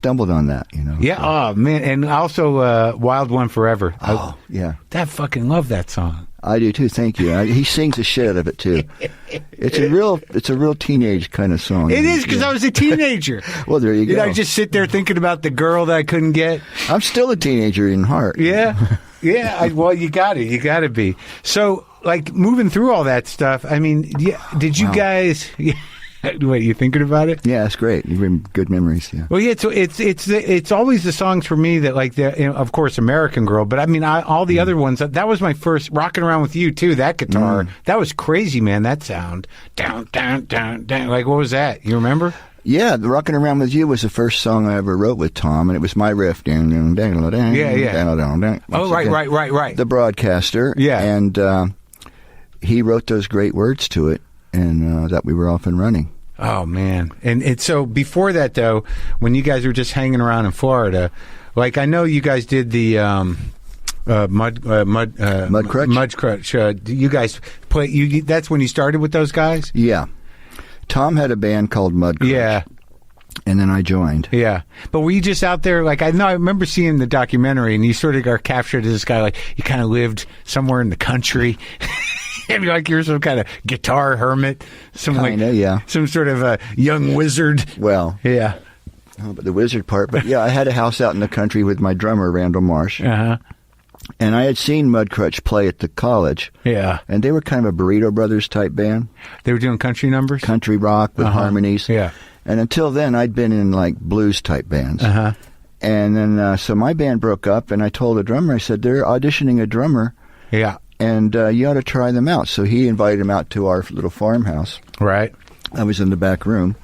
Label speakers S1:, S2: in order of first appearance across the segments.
S1: stumbled on that,
S2: Yeah,
S1: so.
S2: oh, man. And also Wild One Forever.
S1: Yeah.
S2: I fucking love that song.
S1: I do too. Thank you. He sings the shit out of it too. It's a real teenage kind of song.
S2: It is, because I was a teenager.
S1: Well, there you go.
S2: I just sit there thinking about the girl that I couldn't get.
S1: I'm still a teenager in heart.
S2: Yeah. Yeah. Well, you got to be. So, like, moving through all that stuff, I mean, did you guys... Wait, you thinking about it?
S1: Yeah, it's great. You bring good memories. Yeah.
S2: Well, yeah. So it's always the songs for me that, like, of course, American Girl. But I mean, all the other ones. That was my first. Rocking Around with You too. That guitar. That was crazy, man. That sound. Down, down, down, down. Like, what was that? You remember?
S1: Yeah, the Rockin' Around with You was the first song I ever wrote with Tom, and it was my riff.
S2: Yeah. Oh, right.
S1: The broadcaster.
S2: Yeah.
S1: And he wrote those great words to it, and that we were off and running.
S2: Oh, man. And so before that, though, when you guys were just hanging around in Florida, like, I know you guys did the Mud Crutch. You guys play. That's when you started with those guys?
S1: Yeah. Tom had a band called Mud Crutch.
S2: Yeah.
S1: And then I joined.
S2: Yeah. But were you just out there, like, I remember seeing the documentary, and you sort of got captured as this guy, like, you kind of lived somewhere in the country. I mean, like, you're some kind of guitar hermit.
S1: Yeah.
S2: Some sort of a young wizard.
S1: Well.
S2: Yeah.
S1: Oh, but the wizard part. But, yeah, I had a house out in the country with my drummer, Randall Marsh.
S2: Uh-huh.
S1: And I had seen Mud Crutch play at the college.
S2: Yeah.
S1: And they were kind of a Burrito Brothers type band.
S2: They were doing country numbers?
S1: Country rock with harmonies.
S2: Yeah.
S1: And until then, I'd been in, like, blues type bands.
S2: Uh-huh.
S1: And then, so my band broke up, and I told the drummer, I said, they're auditioning a drummer.
S2: Yeah.
S1: And you ought to try them out. So he invited him out to our little farmhouse.
S2: Right.
S1: I was in the back room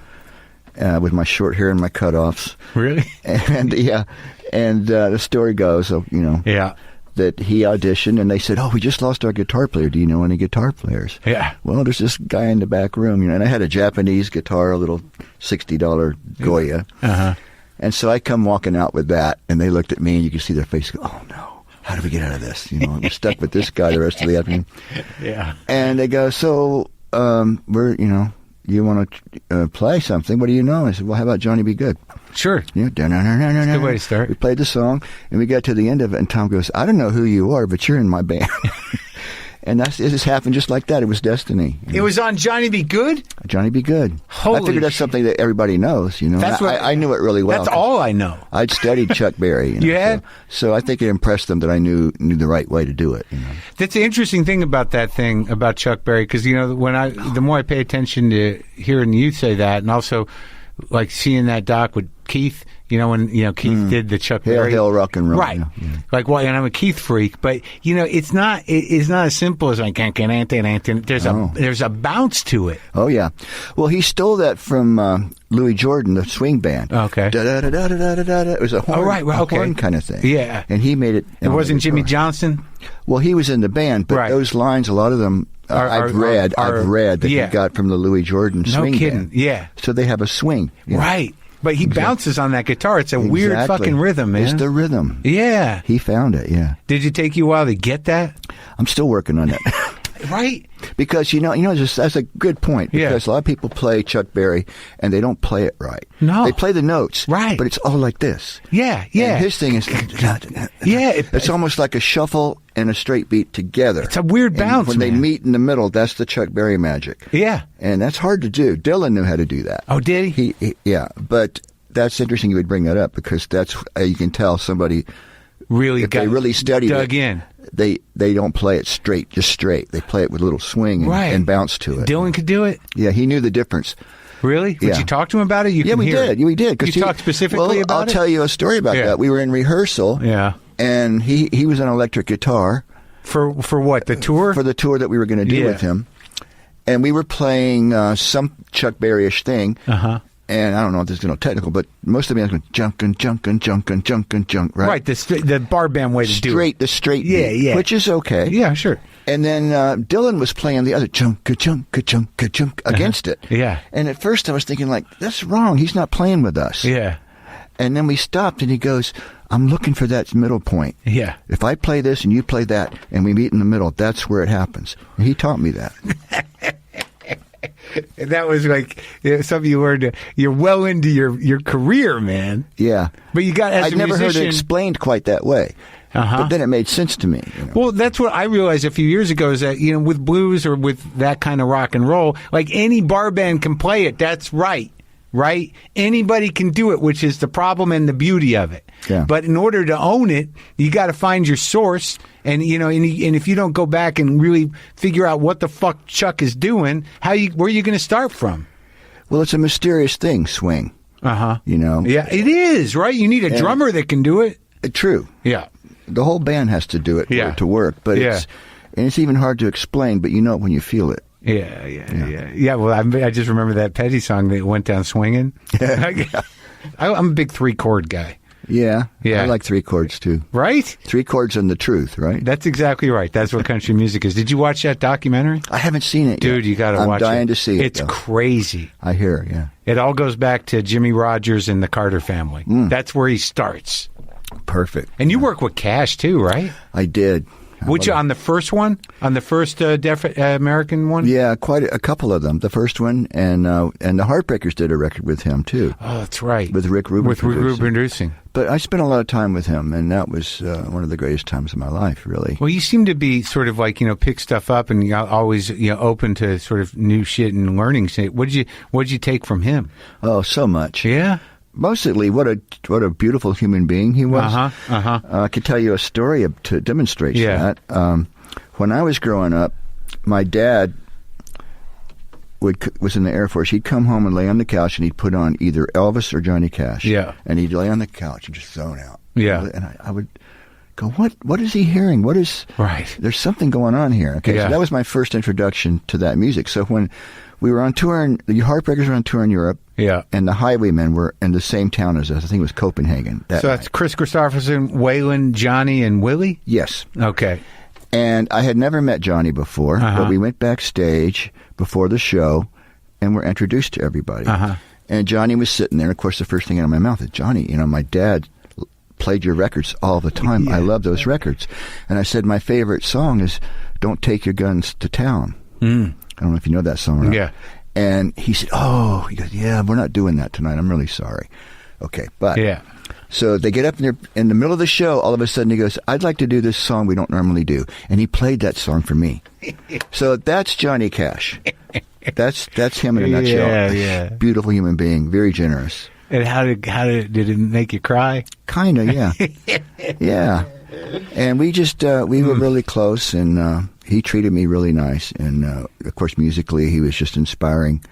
S1: with my short hair and my cutoffs.
S2: Really?
S1: And, yeah. And the story goes,
S2: yeah,
S1: that he auditioned, and they said, we just lost our guitar player. Do you know any guitar players?
S2: Yeah.
S1: Well, there's this guy in the back room, and I had a Japanese guitar, a little $60 Goya.
S2: Uh-huh.
S1: And so I come walking out with that, and they looked at me, and you could see their face go, oh, no. How do we get out of this? I'm stuck with this guy the rest of the afternoon.
S2: Yeah.
S1: And they go, so you want to play something? What do you know? I said, well, how about Johnny Be Good?
S2: Sure.
S1: Yeah.
S2: That's a good way to start.
S1: We played the song, and we got to the end of it, and Tom goes, I don't know who you are, but you're in my band. And it just happened just like that. It was destiny.
S2: It was on Johnny Be Good?
S1: Johnny Be Good.
S2: Holy
S1: I figured that's something that everybody knows,
S2: That's what,
S1: I knew it really well.
S2: That's all I know.
S1: I'd studied Chuck Berry.
S2: You had?
S1: So I think it impressed them that I knew the right way to do it.
S2: That's the interesting thing about that thing, about Chuck Berry, because, the more I pay attention to hearing you say that, and also, like, seeing that doc with Keith, when Keith did the Chuck Berry,
S1: Hail Rock and Roll,
S2: right? Yeah. Like, well, and I'm a Keith freak, but it's not as simple as like there's a bounce to it.
S1: Oh yeah, well, he stole that from Louis Jordan, the swing band.
S2: Okay,
S1: it was a horn, horn kind of thing.
S2: Yeah,
S1: and he made it.
S2: It wasn't Jimmy Johnson.
S1: Well, he was in the band, but those lines, a lot of them. I've read that he got from the Louis Jordan swing
S2: No kidding.
S1: band.
S2: Yeah,
S1: so they have a swing.
S2: Right. But he bounces on that guitar. It's a weird fucking rhythm, man.
S1: It's the rhythm.
S2: Yeah.
S1: He found it, yeah.
S2: Did it take you a while to get that?
S1: I'm still working on it.
S2: Right?
S1: Because, that's a good point. Because a lot of people play Chuck Berry, and they don't play it right.
S2: No.
S1: They play the notes.
S2: Right.
S1: But it's all like this.
S2: Yeah.
S1: And his thing is...
S2: yeah.
S1: It's almost like a shuffle and a straight beat together.
S2: It's a weird bounce,
S1: when they meet in the middle, that's the Chuck Berry magic.
S2: Yeah.
S1: And that's hard to do. Dylan knew how to do that.
S2: Oh, did he?
S1: Yeah. But that's interesting you would bring that up, because that's... you can tell somebody...
S2: Really
S1: they really studied
S2: dug
S1: it,
S2: in.
S1: They don't play it just straight. They play it with a little swing and bounce to it.
S2: Dylan could do it?
S1: Yeah, he knew the difference.
S2: Really? Did you talk to him about it?
S1: We did. We did.
S2: You talked specifically about it?
S1: I'll tell you a story about that. We were in rehearsal.
S2: Yeah.
S1: And he was on electric guitar.
S2: For what? The tour?
S1: For the tour that we were going to do with him. And we were playing some Chuck Berry-ish thing.
S2: Uh-huh.
S1: And I don't know if this is technical, but most of the bands going junk, right?
S2: Right, the bar band way to do it.
S1: The straight beat, which is okay.
S2: Yeah, sure.
S1: And then Dylan was playing the other chunk against it.
S2: Yeah.
S1: And at first I was thinking, like, that's wrong. He's not playing with us.
S2: Yeah.
S1: And then we stopped, and he goes, I'm looking for that middle point.
S2: Yeah.
S1: If I play this and you play that, and we meet in the middle, that's where it happens. And he taught me that.
S2: That was like something you learned. You're well into your career, man.
S1: Yeah.
S2: But you got as
S1: I'd
S2: a
S1: never
S2: musician,
S1: heard it explained quite that way. But then it made sense to me.
S2: Well, that's what I realized a few years ago is that, with blues or with that kind of rock and roll, like any bar band can play it. That's right. Right? Anybody can do it, which is the problem and the beauty of it.
S1: Yeah.
S2: But in order to own it, you got to find your source. And, and if you don't go back and really figure out what the fuck Chuck is doing, where are you going to start from?
S1: Well, it's a mysterious thing, swing.
S2: Uh-huh.
S1: Yeah,
S2: it is, right? You need a drummer that can do it.
S1: True.
S2: Yeah.
S1: The whole band has to do it for it to work. But it's even hard to explain, but you know it when you feel it.
S2: Yeah. Well, I just remember that Petty song that went down swinging. I'm a big 3-chord guy.
S1: Yeah. I like 3 chords too.
S2: Right?
S1: 3 chords and the truth, right?
S2: That's exactly right. That's what country music is. Did you watch that documentary?
S1: I haven't seen it
S2: Dude,
S1: yet.
S2: You got to watch it.
S1: I'm dying to see it.
S2: It's crazy.
S1: I hear, yeah.
S2: It all goes back to Jimmy Rogers and the Carter family. That's where he starts.
S1: Perfect.
S2: And you work with Cash too, right?
S1: I did.
S2: Which on the first one? On the first Deaf American one?
S1: Yeah, quite a couple of them. The first one, and the Heartbreakers did a record with him too.
S2: Oh, that's right.
S1: With Rick Rubin
S2: producing.
S1: But I spent a lot of time with him, and that was one of the greatest times of my life, really.
S2: Well, you seem to be sort of like, pick stuff up and you're always open to sort of new shit and learning shit. What did you take from him?
S1: Oh, so much.
S2: Yeah.
S1: Mostly, what a beautiful human being he was. I could tell you a story to demonstrate that. When I was growing up, my dad was in the Air Force. He'd come home and lay on the couch, and he'd put on either Elvis or Johnny Cash.
S2: Yeah.
S1: And he'd lay on the couch and just zone out.
S2: Yeah.
S1: And I would go, what is he hearing? What is...
S2: Right.
S1: There's something going on here. Okay, so that was my first introduction to that music. So when we were on tour, the Heartbreakers were on tour in Europe.
S2: Yeah.
S1: And the Highwaymen were in the same town as us. I think it was Copenhagen.
S2: So that's Chris Christopherson, Waylon, Johnny, and Willie?
S1: Yes.
S2: Okay.
S1: And I had never met Johnny before, but we went backstage before the show and were introduced to everybody. And Johnny was sitting there. Of course, the first thing out of my mouth is, Johnny, my dad played your records all the time. I love those records. And I said, my favorite song is Don't Take Your Guns to Town. I don't know if you know that song or not.
S2: Yeah.
S1: And he said, he goes, yeah, we're not doing that tonight. I'm really sorry. Okay, but...
S2: Yeah.
S1: So they get up in the middle of the show, all of a sudden he goes, I'd like to do this song we don't normally do. And he played that song for me. So that's Johnny Cash. That's him in a nutshell.
S2: Yeah.
S1: Beautiful human being, very generous.
S2: And how did it make you cry?
S1: Kind of, yeah. Yeah. And we just, we were really close, and he treated me really nice. And, of course, musically, he was just inspiring.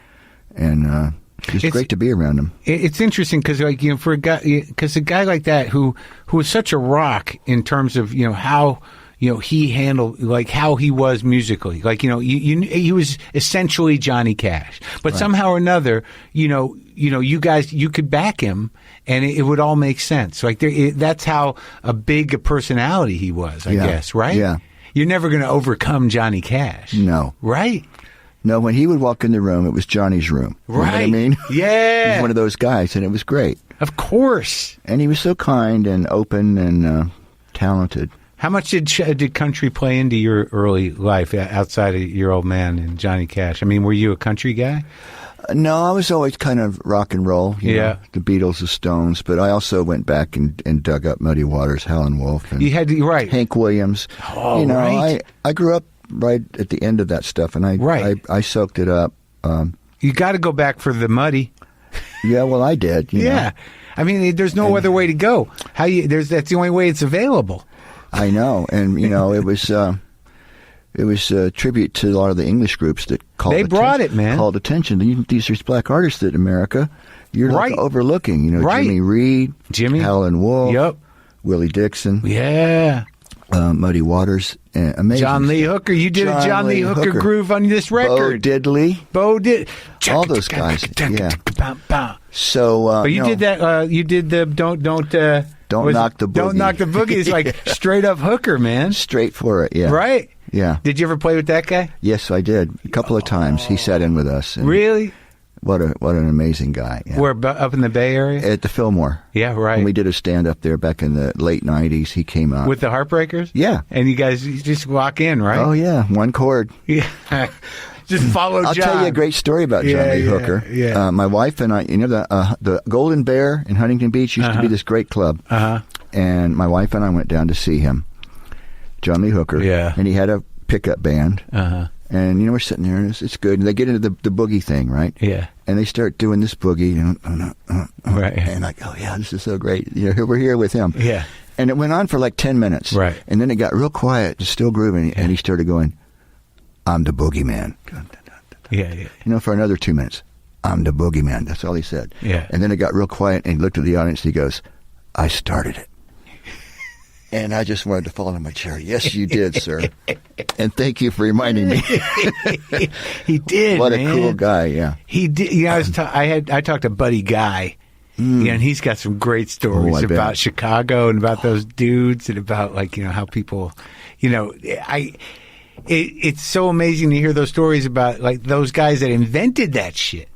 S1: And it's great to be around him.
S2: It's interesting because, for a guy like that who was such a rock in terms of, how, he handled, like, how he was musically. Like, he was essentially Johnny Cash. But somehow or another, you guys, you could back him and it would all make sense. Like, that's how big a personality he was, I guess, right?
S1: Yeah.
S2: You're never going to overcome Johnny Cash.
S1: No.
S2: Right?
S1: No, when he would walk in the room, it was Johnny's room. You know what I mean?
S2: Yeah.
S1: He was one of those guys, and it was great.
S2: Of course.
S1: And he was so kind and open and talented.
S2: How much did country play into your early life outside of your old man and Johnny Cash? I mean, were you a country guy?
S1: No, I was always kind of rock and roll. You know, the Beatles, the Stones, but I also went back and dug up Muddy Waters, Howlin' Wolf, and Hank Williams.
S2: Oh, right.
S1: I grew up right at the end of that stuff, and I soaked it up.
S2: You got to go back for the Muddy.
S1: Yeah, well, I did. You know.
S2: I mean, there's no other way to go. That's the only way it's available.
S1: I know, and it was a tribute to a lot of the English groups that called.
S2: They brought it, man.
S1: Called attention. These are black artists that America you're like overlooking. Jimmy Reed, Howlin' Wolf, Willie Dixon, Muddy Waters, amazing.
S2: John Lee Hooker. You did a John Lee Hooker groove on this record.
S1: Bo Diddley. All those guys. Yeah. So,
S2: but you did that. You did the don't knock the boogie. Don't knock the boogie. It's like straight up Hooker, man.
S1: Straight for it. Yeah.
S2: Right.
S1: Yeah.
S2: Did you ever play with that guy?
S1: Yes, I did. A couple of times. He sat in with us.
S2: Really?
S1: What an amazing guy. Yeah.
S2: We're up in the Bay Area?
S1: At the Fillmore.
S2: Yeah, right.
S1: When we did a stand-up there back in the late 90s, he came out.
S2: With the Heartbreakers?
S1: Yeah.
S2: And you guys just walk in, right?
S1: Oh, yeah. One chord.
S2: Yeah. Just follow John.
S1: I'll tell you a great story about John Lee Hooker.
S2: Yeah.
S1: My wife and I, the Golden Bear in Huntington Beach used to be this great club. And my wife and I went down to see him, John Lee Hooker. Yeah. And he had a pickup band. And, we're sitting there, and it's good. And they get into the boogie thing, right? Yeah. And they start doing this boogie, right. And like, oh, yeah, this is so great. We're here with him. Yeah. And it went on for like 10 minutes. Right. And then it got real quiet, just still grooving, and he started going, I'm the boogeyman. Yeah. For another 2 minutes, I'm the boogeyman. That's all he said. Yeah. And then it got real quiet, and he looked at the audience, and he goes, I started it. And I just wanted to fall in my chair. Yes, you did, sir. And thank you for reminding me.
S2: He did.
S1: What a cool guy, yeah.
S2: He did. I talked to Buddy Guy, and he's got some great stories about Chicago and about those dudes and about how people, it's so amazing to hear those stories about those guys that invented that shit.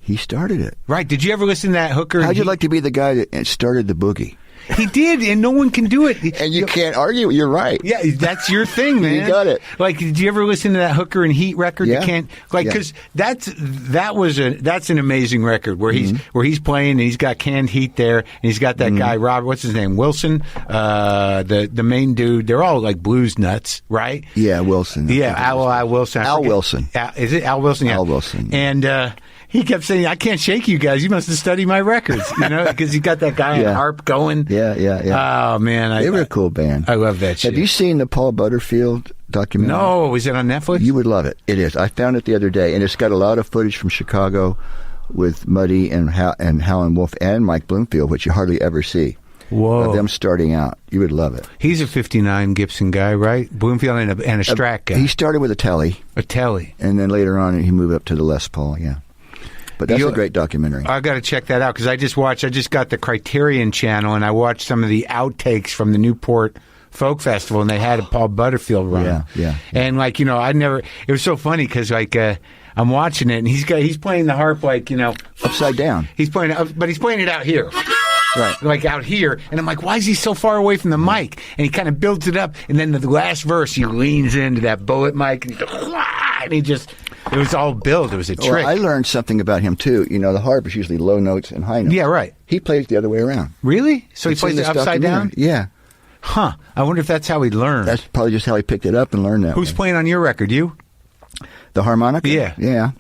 S1: He started it.
S2: Right. Did you ever listen to that Hooker?
S1: How'd you like to be the guy that started the boogie?
S2: He did, and no one can do it.
S1: And you can't argue. You're right.
S2: Yeah, that's your thing, man.
S1: You got it.
S2: Did you ever listen to that Hooker and Heat record?
S1: Yeah.
S2: You can't because that's an amazing record where he's playing and he's got Canned Heat there and he's got that guy Robert, what's his name, Wilson, the main dude. They're all like blues nuts, right?
S1: Yeah, Wilson.
S2: Yeah, Al Wilson.
S1: Al Wilson.
S2: Is it Al Wilson? Yeah.
S1: Al Wilson. Yeah.
S2: And he kept saying, I can't shake you guys. You must have studied my records, because you got that guy on harp going.
S1: Yeah.
S2: Oh, man.
S1: They were a cool band.
S2: I love that shit.
S1: Have you seen the Paul Butterfield documentary?
S2: No. Is it on Netflix?
S1: You would love it. It is. I found it the other day, and it's got a lot of footage from Chicago with Muddy and Howlin' Wolf and Mike Bloomfield, which you hardly ever see.
S2: Whoa.
S1: Of them starting out. You would love it.
S2: He's a 59 Gibson guy, right? Bloomfield and a Strat guy.
S1: He started with a Telly.
S2: A Telly.
S1: And then later on, he moved up to the Les Paul, yeah. But that's a great documentary.
S2: I got to check that out because I just got the Criterion channel and I watched some of the outtakes from the Newport Folk Festival and they had a Paul Butterfield run.
S1: Yeah.
S2: And it was so funny because I'm watching it and he's playing the harp
S1: upside down.
S2: He's playing it out here. Right. Out here. And I'm like, why is he so far away from the mic? And he kind of builds it up. And then the last verse, he leans into that bullet mic and he just... It was all built. It was a trick.
S1: Well, I learned something about him, too. The harp is usually low notes and high notes.
S2: Yeah, right.
S1: He plays it the other way around.
S2: Really? So he plays it upside down?
S1: Yeah.
S2: Huh. I wonder if that's how he learned.
S1: That's probably just how he picked it up and learned that
S2: Who's playing on your record? You?
S1: The harmonica?
S2: Yeah.
S1: Yeah.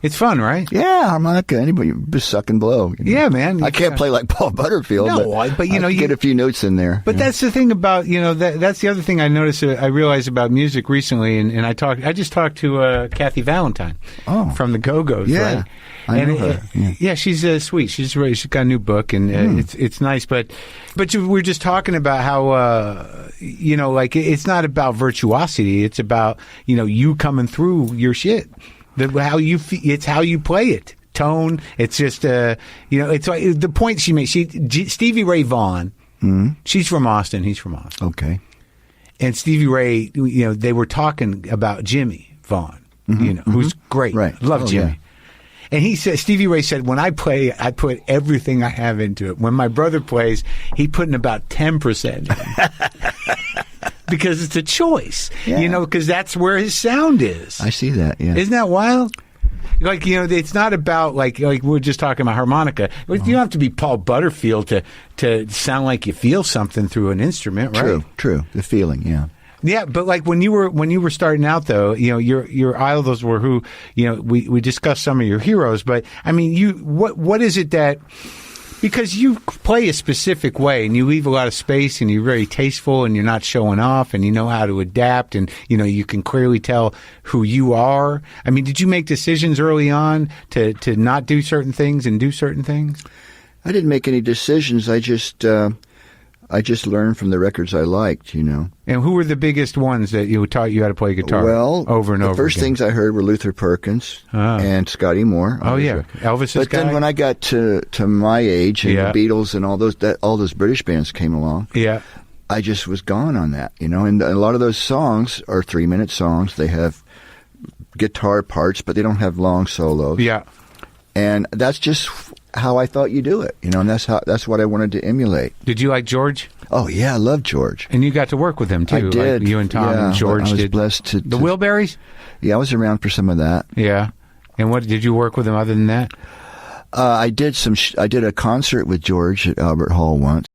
S2: It's fun, right?
S1: Yeah, harmonica. Anybody just suck and blow.
S2: Yeah, man.
S1: I can't play like Paul Butterfield.
S2: No, but you
S1: get a few notes in there.
S2: But that's the thing about that's the other thing I noticed. I realized about music recently, and I just talked to Kathy Valentine from the Go-Go's.
S1: Yeah,
S2: right?
S1: I know her.
S2: Yeah, she's sweet. She's got a new book, and it's nice. But we're just talking about how it's not about virtuosity. It's about you coming through your shit. It's how you play it. Tone. It's just it's like the point she made. Stevie Ray Vaughan. She's from Austin. He's from Austin.
S1: Okay.
S2: And Stevie Ray, they were talking about Jimmy Vaughan. Who's great.
S1: Right.
S2: Love Jimmy. Yeah. And Stevie Ray said, when I play, I put everything I have into it. When my brother plays, he put in about 10% in. Because it's a choice, because that's where his sound is.
S1: I see that, yeah.
S2: Isn't that wild? It's not about, like we're just talking about harmonica. You don't have to be Paul Butterfield to sound like you feel something through an instrument, right?
S1: True. The feeling, yeah.
S2: Yeah, but when you were starting out though, your idols were who, we discussed some of your heroes, but I mean, what is it that, because you play a specific way and you leave a lot of space and you're very tasteful and you're not showing off and you know how to adapt and you can clearly tell who you are. I mean, did you make decisions early on to not do certain things and do certain things?
S1: I didn't make any decisions. I just learned from the records I liked, And
S2: who were the biggest ones that taught you how to play guitar?
S1: Well,
S2: over and over.
S1: The first things I heard were Luther Perkins and Scotty Moore.
S2: Oh yeah, Elvis's guy.
S1: But then when I got to my age and the Beatles and all those British bands came along, I just was gone on that, And a lot of those songs are 3-minute songs. They have guitar parts, but they don't have long solos.
S2: Yeah.
S1: And that's just how I thought you do it, and that's what I wanted to emulate.
S2: Did you like George?
S1: Oh yeah, I love George.
S2: And you got to work with him too.
S1: I did.
S2: Like you and Tom and George
S1: I was
S2: did.
S1: Blessed to
S2: the Wilburys?
S1: Yeah, I was around for some of that.
S2: Yeah. And what did you work with him other than that?
S1: I did I did a concert with George at Albert Hall once.